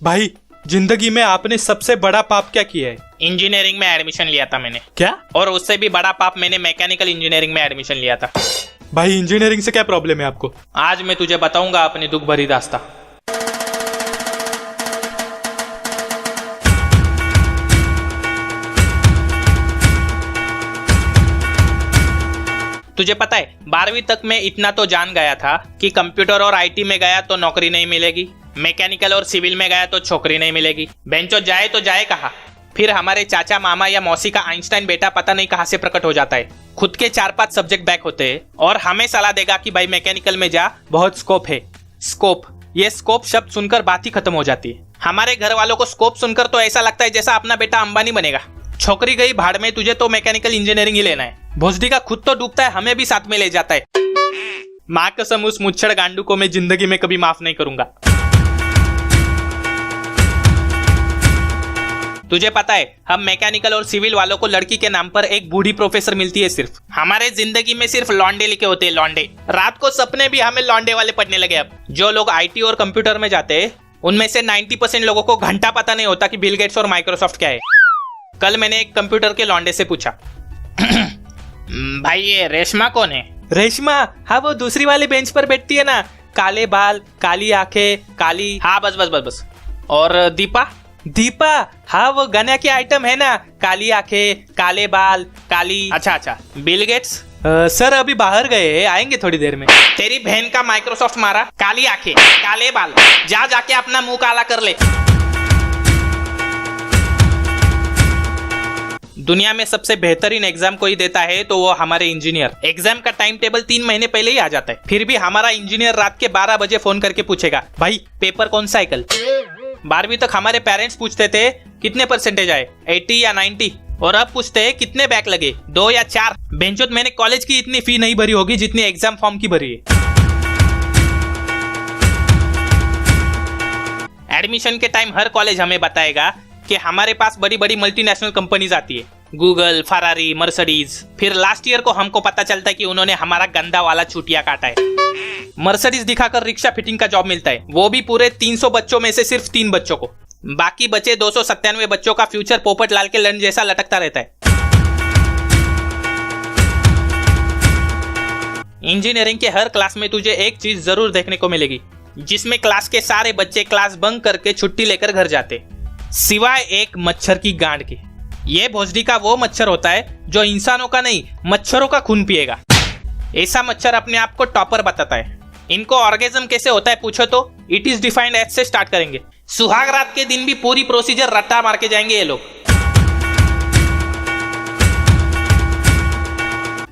भाई जिंदगी में आपने सबसे बड़ा पाप क्या किया है? इंजीनियरिंग में एडमिशन लिया था मैंने। क्या? और उससे भी बड़ा पाप मैंने मैकेनिकल इंजीनियरिंग में एडमिशन लिया था। भाई इंजीनियरिंग से क्या प्रॉब्लम है आपको? आज मैं तुझे बताऊंगा अपनी दुख भरी दास्तां। तुझे पता है 12वीं तक मैं इतना तो जान गया था कि कंप्यूटर और आईटी में गया तो नौकरी नहीं मिलेगी, मैकेनिकल और सिविल में गया तो छोकरी नहीं मिलेगी। बेंचो जाए तो जाए कहाँ? फिर हमारे चाचा मामा या मौसी का आइंस्टाइन बेटा पता नहीं कहाँ से प्रकट हो जाता है। खुद के 4-5 सब्जेक्ट बैक होते हैं और हमें सलाह देगा कि भाई मैकेनिकल में जा, बहुत स्कोप है। स्कोप, ये स्कोप शब्द सुनकर बात ही खत्म हो जाती है। हमारे घर वालों को स्कोप सुनकर तो ऐसा लगता है जैसा अपना बेटा अंबानी बनेगा। छोकरी गई भाड़ में, तुझे तो मैकेनिकल इंजीनियरिंग ही लेना है। भोसडी का खुद तो डूबता है, हमें भी साथ में ले जाता है। माँ कसम उस मुच्छड़ गांडू को मैं जिंदगी में कभी माफ नहीं करूंगा। तुझे पता है हम मैकेनिकल और सिविल वालों को लड़की के नाम पर एक बूढ़ी प्रोफेसर मिलती है। सिर्फ हमारे जिंदगी में सिर्फ लौंडे लिखे होते हैं, लौंडे। रात को सपने भी हमें लौंडे वाले पढ़ने लगे। अब जो लोग आईटी और कंप्यूटर में जाते हैं उनमें से 90% लोगों को घंटा पता नहीं होता कि बिल गेट्स और माइक्रोसॉफ्ट क्या है। कल मैंने एक कंप्यूटर के लौंडे से पूछा, भाई ये रेशमा कौन है? रेशमा? हाँ वो दूसरी वाली बेंच पर बैठती है ना, काले बाल, काली आंखें, काली। हाँ बस बस बस बस। और दीपा? दीपा हाँ वो गाना की आइटम है ना, काली आंखें, काले बाल, काली। अच्छा अच्छा। Bill Gates? सर अभी बाहर गए, आएंगे थोड़ी देर में। तेरी बहन का माइक्रोसॉफ्ट मारा, काली आंखें, काले बाल, जा जाके अपना मुंह काला कर ले। दुनिया में सबसे बेहतरीन एग्जाम कोई देता है तो वो हमारे इंजीनियर। एग्जाम का टाइम टेबल 3 महीने पहले ही आ जाता है, फिर भी हमारा इंजीनियर रात के 12 बजे फोन करके पूछेगा, भाई पेपर कौन सा है कल? 12वीं तक हमारे पेरेंट्स पूछते थे कितने परसेंटेज आए, 80 या 90, और अब पूछते हैं कितने बैक लगे, 2 या 4। बेंचोत मैंने कॉलेज की इतनी फी नहीं भरी होगी जितनी एग्जाम फॉर्म की भरी है। एडमिशन के टाइम हर कॉलेज हमें बताएगा कि हमारे पास बड़ी बड़ी मल्टीनेशनल कंपनीज आती है, गूगल, फरारी, मर्सिडीज। फिर लास्ट ईयर को हमको पता चलता है कि उन्होंने हमारा गंदा वाला चूतिया काटा है। मर्सिडीज दिखाकर रिक्शा फिटिंग का जॉब मिलता है, वो भी पूरे 300 बच्चों में से सिर्फ 3 बच्चों को। बाकी बचे 297 बच्चों का फ्यूचर पोपट लाल के लन जैसा लटकता रहता है। इंजीनियरिंग के हर क्लास में तुझे एक चीज जरूर देखने को मिलेगी, जिसमें क्लास के सारे बच्चे क्लास बंक करके छुट्टी लेकर घर जाते, सिवाय एक मच्छर की गांड के। ये भोसडी का वो मच्छर होता है जो इंसानों का नहीं, मच्छरों का खून पिएगा। ऐसा मच्छर अपने आप को टॉपर बताता है। इनको ऑर्गेज्म कैसे होता है पूछो तो इट इज डिफाइंड एज से स्टार्ट करेंगे। सुहाग रात के दिन भी पूरी प्रोसीजर रट्टा मार के जाएंगे ये लोग।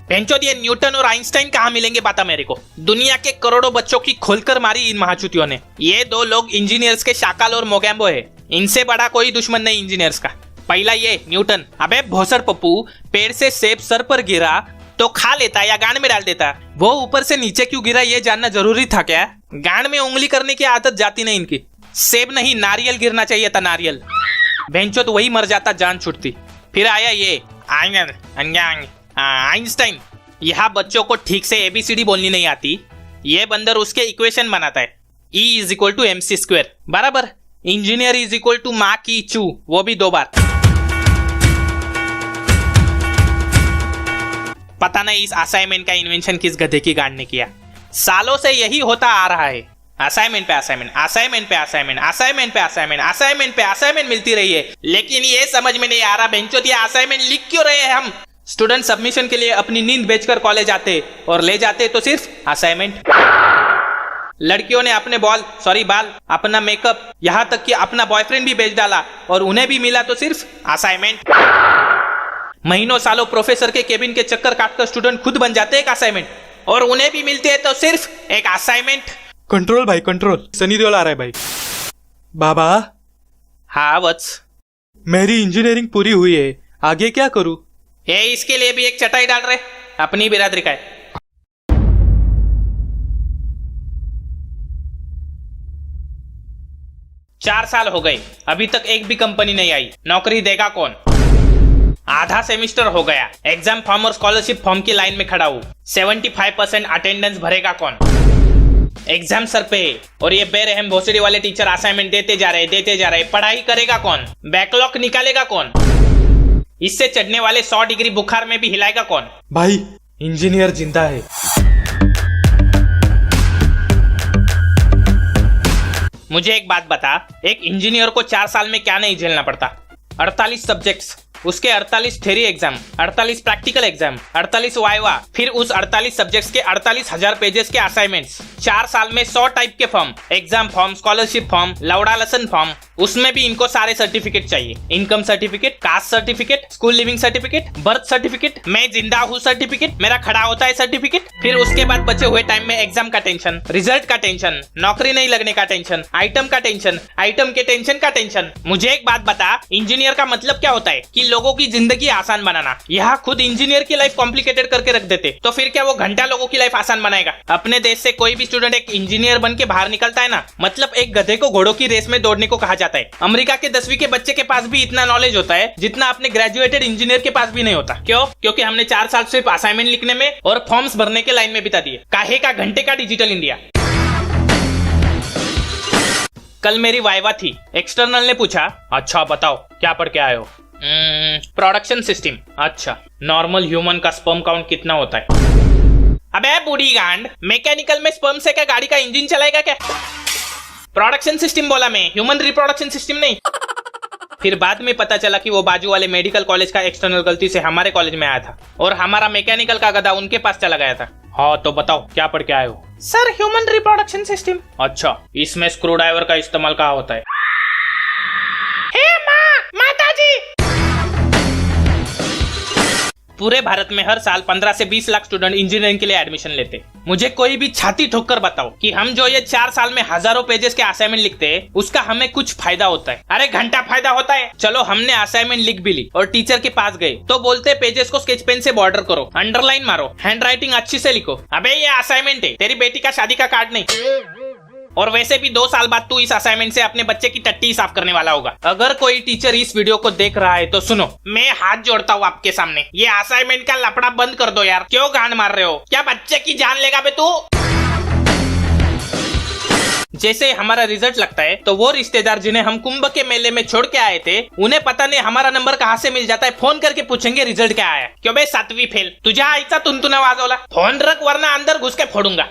बेंचोद ये न्यूटन और आइंस्टाइन कहाँ मिलेंगे बता मेरे को? दुनिया के करोड़ों बच्चों की खोलकर मारी इन महाचुतियों ने। ये 2 लोग इंजीनियर्स के शाकाल और मोगैम्बो है, इनसे बड़ा कोई दुश्मन नहीं इंजीनियर्स का। पहला ये न्यूटन, अबे भोसड़ पप्पू, पेड़ से सेब सर पर गिरा तो खा लेता या गांड में डाल देता, वो ऊपर से नीचे क्यों गिरा ये जानना जरूरी था क्या? गांड में उंगली करने की आदत जाती नहीं इनकी। सेब नहीं नारियल गिरना चाहिए था, नारियल। बेंचो तो वही मर जाता, जान छूटती। फिर आया ये आइंस्टाइन। यहाँ बच्चों को ठीक से ABCD बोलनी नहीं आती, ये बंदर उसके इक्वेशन बनाता है, E = mc²। बराबर। इंजीनियर = माँ की चू, वो भी 2 बार। पता नहीं इस असाइनमेंट का इन्वेंशन किस गधे की गांड ने किया। सालों से यही होता आ रहा है, असाइनमेंट पे असाइनमेंट, असाइनमेंट पे असाइनमेंट, असाइनमेंट पे असाइनमेंट, असाइनमेंट पे असाइनमेंट मिलती रही है। लेकिन ये समझ में नहीं आ रहा बेंचोद ये असाइनमेंट लिख क्यों रहे हैं हम? स्टूडेंट सबमिशन के लिए अपनी नींद बेचकर कॉलेज आते और ले जाते तो सिर्फ असाइनमेंट। लड़कियों ने अपने बाल, अपना मेकअप, यहाँ तक कि अपना बॉयफ्रेंड भी बेच डाला और उन्हें भी मिला तो सिर्फ असाइनमेंट। महीनों सालों प्रोफेसर के केबिन के चक्कर काटकर स्टूडेंट खुद बन जाते एक असाइनमेंट, और उन्हें भी मिलते हैं तो सिर्फ एक असाइनमेंट। कंट्रोल भाई कंट्रोल, सनी देओल आ रहा है भाई। बाबा। हाँ वत्स। मेरी इंजीनियरिंग पूरी हुई है, आगे क्या करूं? ये इसके लिए भी एक चटाई डाल रहे, अपनी बिरादरी का है। चार साल हो गए, अभी तक एक भी कंपनी नहीं आई, नौकरी देगा कौन? आधा सेमिस्टर हो गया, एग्जाम फॉर्म और स्कॉलरशिप फॉर्म की लाइन में खड़ा हूँ, 75% अटेंडेंस भरेगा कौन? एग्जाम सर पे है और ये बेरहम भोसड़ी वाले टीचर असाइनमेंट देते जा रहे, पढ़ाई करेगा कौन? बैकलॉग निकालेगा कौन? इससे चढ़ने वाले 100 डिग्री बुखार में भी हिलाएगा कौन? भाई इंजीनियर जिंदा है। मुझे एक बात बता, एक इंजीनियर को 4 साल में क्या नहीं झेलना पड़ता? 48 सब्जेक्ट्स, उसके 48 theory exam, 48 practical exam, 48 viva, फिर उस 48 सब्जेक्ट्स के 48,000 पेजेस के असाइनमेंट्स, 4 साल में 100 टाइप के form, exam form, scholarship form, लौड़ा लसन फॉर्म, उसमें भी इनको सारे सर्टिफिकेट चाहिए। Income certificate, caste certificate, school leaving certificate, birth certificate, मैं जिंदा हूँ सर्टिफिकेट, मेरा खड़ा होता है सर्टिफिकेट। फिर उसके बाद बचे हुए टाइम में एग्जाम का टेंशन, रिजल्ट का टेंशन, नौकरी नहीं लगने का टेंशन, आइटम का टेंशन, आइटम के टेंशन का टेंशन। मुझे एक बात बता, इंजीनियर का मतलब क्या होता है? कि लोगों की जिंदगी आसान बनाना। यहाँ खुद इंजीनियर की लाइफ कॉम्प्लिकेटेड करके रख देते, तो फिर क्या वो घंटा लोगों की लाइफ आसान बनाएगा? अपने देश से कोई भी स्टूडेंट एक इंजीनियर बन के बाहर निकलता है ना, मतलब एक गधे को घोड़ों की रेस में दौड़ने को कहा जाता है। अमेरिका के 10वीं के बच्चे के पास भी इतना नॉलेज होता है जितना अपने ग्रेजुएटेड इंजीनियर के पास भी नहीं होता। क्यों? क्योंकि हमने 4 साल सिर्फ असाइनमेंट लिखने में और फॉर्म्स भरने के लाइन में बिता दिए। काहे का घंटे का डिजिटल इंडिया। कल मेरी वाइवा थी, एक्सटर्नल ने पूछा, अच्छा बताओ क्या पढ़ के आए हो? Production system. अच्छा, नॉर्मल ह्यूमन का स्पर्म काउंट कितना होता है? अबे बूढ़ी गांड, मैकेनिकल में स्पर्म से क्या गाड़ी का इंजन चलाएगा क्या? प्रोडक्शन सिस्टम बोला मैं, ह्यूमन रिप्रोडक्शन सिस्टम नहीं। फिर बाद में पता चला कि वो बाजू वाले मेडिकल कॉलेज का एक्सटर्नल गलती से हमारे कॉलेज में आया था और हमारा मैकेनिकल का गधा उनके पास चला गया था। हाँ तो बताओ क्या पढ़ के आए हो? Sir human reproduction system. अच्छा, इसमें स्क्रू ड्राइवर का इस्तेमाल कहाँ होता है? हे माँ, माताजी। पूरे भारत में हर साल 15 से 20 लाख स्टूडेंट इंजीनियरिंग के लिए एडमिशन लेते। मुझे कोई भी छाती ठोक कर बताओ कि हम जो ये 4 साल में हजारों पेजेस के असाइनमेंट लिखते हैं, उसका हमें कुछ फायदा होता है? अरे घंटा फायदा होता है। चलो हमने असाइनमेंट लिख भी ली और टीचर के पास गए तो बोलते पेजेस को स्केच पेन से बॉर्डर करो, अंडरलाइन मारो, हैंड राइटिंग अच्छी से लिखो। अबे ये असाइनमेंट है, तेरी बेटी का शादी का कार्ड नहीं। और वैसे भी 2 साल बाद तू इस असाइनमेंट से अपने बच्चे की टट्टी साफ करने वाला होगा। अगर कोई टीचर इस वीडियो को देख रहा है तो सुनो, मैं हाथ जोड़ता हूँ आपके सामने, ये असाइनमेंट का लफड़ा बंद कर दो यार। क्यों गांड मार रहे हो? क्या बच्चे की जान लेगा बे तू? जैसे हमारा रिजल्ट लगता है तो वो रिश्तेदार जिन्हें हम कुंभ के मेले में छोड़ के आए थे, उन्हें पता नहीं हमारा नंबर कहाँ से मिल जाता है। फोन करके पूछेंगे रिजल्ट क्या आया। क्यों बे 7वीं फेल? तुझा आईचा तुनतुना वाजवला? फोन रख वरना अंदर घुस के फोड़ूंगा।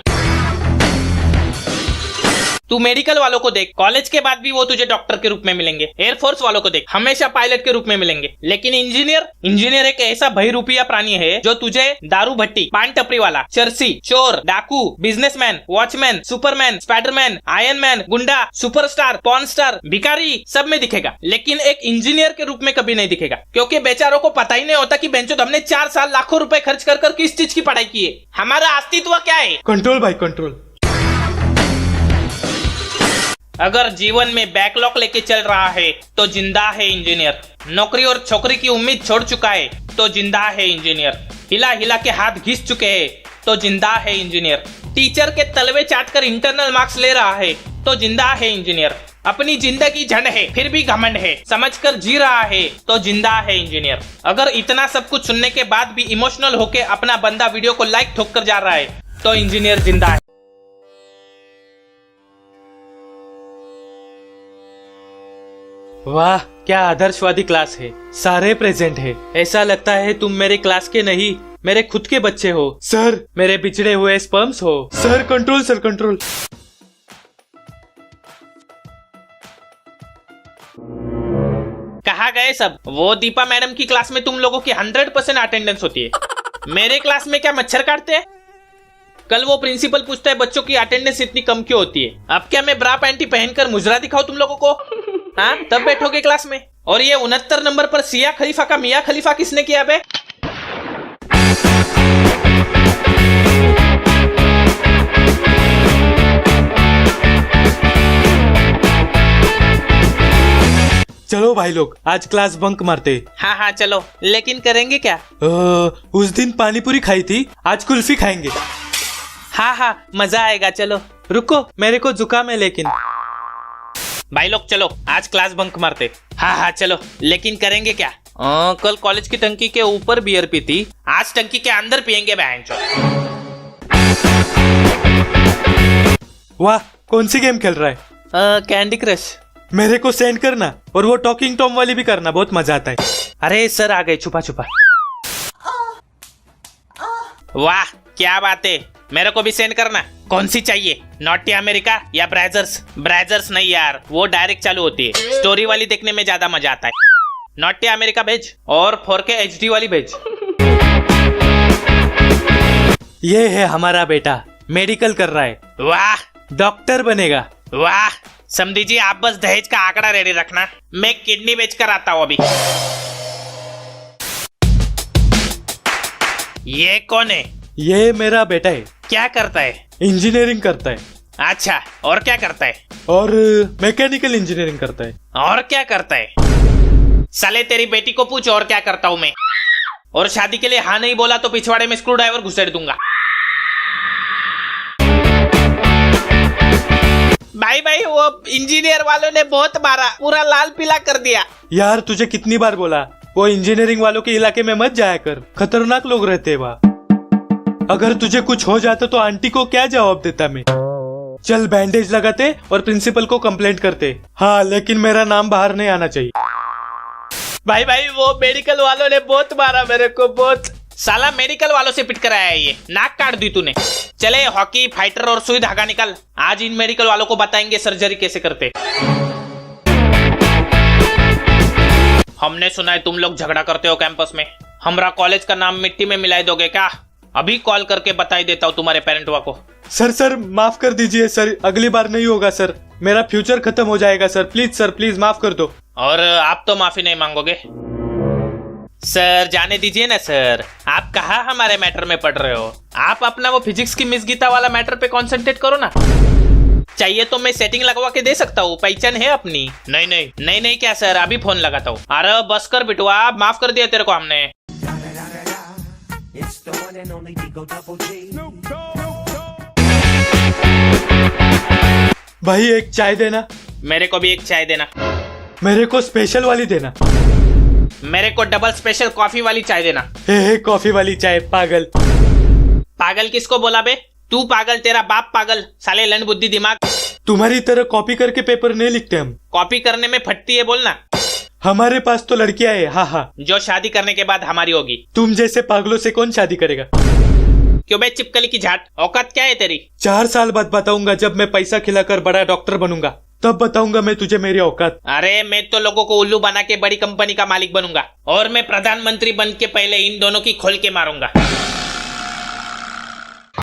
तू मेडिकल वालों को देख, कॉलेज के बाद भी वो तुझे डॉक्टर के रूप में मिलेंगे। एयरफोर्स वालों को देख, हमेशा पायलट के रूप में मिलेंगे। लेकिन इंजीनियर एक ऐसा बहिरूपिया प्राणी है जो तुझे दारू भट्टी, पान टपरी वाला, चरसी, चोर, डाकू, businessman, watchman, Superman, Spiderman, iron man, गुंडा, सुपरस्टार, पॉर्न स्टार, भिखारी सब में दिखेगा, लेकिन एक इंजीनियर के रूप में कभी नहीं दिखेगा। क्योंकि बेचारों को पता ही नहीं होता कि बेंचो हमने 4 साल लाखों रुपए खर्च कर किस चीज की पढ़ाई की है। हमारा अस्तित्व क्या है? कंट्रोल भाई कंट्रोल। अगर जीवन में बैकलॉग लेके चल रहा है तो जिंदा है इंजीनियर। नौकरी और छोकरी की उम्मीद छोड़ चुका है तो जिंदा है इंजीनियर। हिला हिला के हाथ घिस चुके हैं तो जिंदा है इंजीनियर। टीचर के तलवे चाटकर इंटरनल मार्क्स ले रहा है तो जिंदा है इंजीनियर। अपनी जिंदगी झंड है फिर भी घमंड है, समझकर जी रहा है तो जिंदा है इंजीनियर। अगर इतना सब कुछ सुनने के बाद भी इमोशनल होके अपना बंदा वीडियो को लाइक ठोक कर जा रहा है तो इंजीनियर जिंदा है। वाह क्या आदर्शवादी क्लास है, सारे प्रेजेंट है। ऐसा लगता है तुम मेरे क्लास के नहीं, मेरे खुद के बच्चे हो। सर मेरे बिछड़े हुए स्पर्म्स हो। Sir control, sir control. कहाँ गए सब? वो दीपा मैडम की क्लास में तुम लोगों की 100% अटेंडेंस होती है। मेरे क्लास में क्या मच्छर काटते हैं? कल वो प्रिंसिपल पूछता है बच्चों की अटेंडेंस इतनी कम क्यों होती है। अब क्या मैं ब्रा पैंटी पहनकर मुजरा दिखाऊं तुम लोगों को? हाँ तब बैठोगे क्लास में। और ये 69 नंबर पर सिया खलीफा का मियाँ खलीफा किसने किया बे? चलो भाई लोग आज क्लास बंक मारते। हाँ चलो, लेकिन करेंगे क्या? उस दिन पानीपुरी खाई थी, आज कुल्फी खाएंगे। हाँ मजा आएगा। चलो रुको मेरे को जुकाम है लेकिन। भाई लोग चलो आज क्लास बंक मारते। हाँ चलो, लेकिन करेंगे क्या? कल कॉलेज की टंकी के ऊपर बियर पी थी, आज टंकी के अंदर पियेंगे बहनचोद। वाह, कौन सी गेम खेल रहा है? Candy crush. मेरे को सेंड करना, और वो टॉकिंग टॉम वाली भी करना, बहुत मजा आता है। अरे सर आ गए छुपा छुपा। वाह क्या बात है, मेरे को भी सेंड करना। कौन सी चाहिए, नॉटी अमेरिका या ब्राजर्स? ब्राजर्स नहीं यार, वो डायरेक्ट चालू होती है, स्टोरी वाली देखने में ज्यादा मजा आता है। नॉटी अमेरिका भेज, और 4K HD वाली भेज। ये है हमारा बेटा, मेडिकल कर रहा है, वाह डॉक्टर बनेगा। वाह समझी जी, आप बस दहेज का आंकड़ा रेडी रखना, मैं किडनी बेच कर आता हूँ अभी। ये कौन है? ये मेरा बेटा है, क्या करता है? इंजीनियरिंग करता है, अच्छा, और क्या करता है? और मैकेनिकल इंजीनियरिंग करता है। और क्या करता है? साले तेरी बेटी को पूछ और क्या करता हूँ मैं। और शादी के लिए हाँ नहीं बोला तो पिछवाड़े में स्क्रू ड्राइवर घुसेड़ दूंगा। भाई भाई, वो इंजीनियर वालों ने बहुत मारा, पूरा लाल पीला कर दिया। यार तुझे कितनी बार बोला, वो इंजीनियरिंग वालों के इलाके में मत जाया कर, खतरनाक लोग रहते हैं वहाँ। अगर तुझे कुछ हो जाता तो आंटी को क्या जवाब देता मैं? चल बैंडेज लगाते और प्रिंसिपल को कंप्लेंट करते। हाँ, लेकिन मेरा नाम बाहर नहीं आना चाहिए। भाई भाई, वो मेडिकल वालों ने बहुत मारा मेरे को, बहुत। साला मेडिकल वालों से पिट कर आया है ये, नाक काट दी तूने। चले हॉकी, फाइटर और सुई धागा निकल, आज इन मेडिकल वालों को बताएंगे सर्जरी कैसे करते। हमने सुना है तुम लोग झगड़ा करते हो कैंपस में, हमारा कॉलेज का नाम मिट्टी में मिलाई दोगे क्या? अभी कॉल करके बताई देता हूँ तुम्हारे पेरेंटवा को। सर माफ कर दीजिए सर, अगली बार नहीं होगा सर, मेरा फ्यूचर खत्म हो जाएगा सर, प्लीज माफ कर दो। और आप तो माफी नहीं मांगोगे? सर जाने दीजिए ना सर, आप कहाँ हमारे मैटर में पढ़ रहे हो, आप अपना वो फिजिक्स की मिस गीता वाला मैटर पे कंसंट्रेट करो ना। चाहिए तो मैं सेटिंग लगवा के दे सकता हूँ, पहचान है अपनी। नहीं क्या सर, अभी फोन लगाता हूँ। अरे बस कर बिटुआ, माफ कर दिया तेरे को हमने। भाई एक चाय देना। मेरे को भी एक चाय देना। मेरे को स्पेशल वाली देना। मेरे को डबल स्पेशल कॉफी वाली चाय देना। हे कॉफी वाली चाय, पागल। पागल किसको बोला बे? तू पागल, तेरा बाप पागल, साले लंड बुद्धि दिमाग। तुम्हारी तरह कॉपी करके पेपर नहीं लिखते हम। कॉपी करने में फटती है बोलना। हमारे पास तो लड़कियां है, हाँ। जो शादी करने के बाद हमारी होगी। तुम जैसे पागलों से कौन शादी करेगा? क्यों बे चिपकली की झाट, औकात क्या है तेरी? 4 साल बाद बताऊंगा, जब मैं पैसा खिलाकर बड़ा डॉक्टर बनूंगा, तब बताऊंगा मैं तुझे मेरी औकात। अरे मैं तो लोगों को उल्लू बना के बड़ी कंपनी का मालिक बनूंगा, और मैं प्रधानमंत्री बन के पहले इन दोनों की खोल के मारूंगा।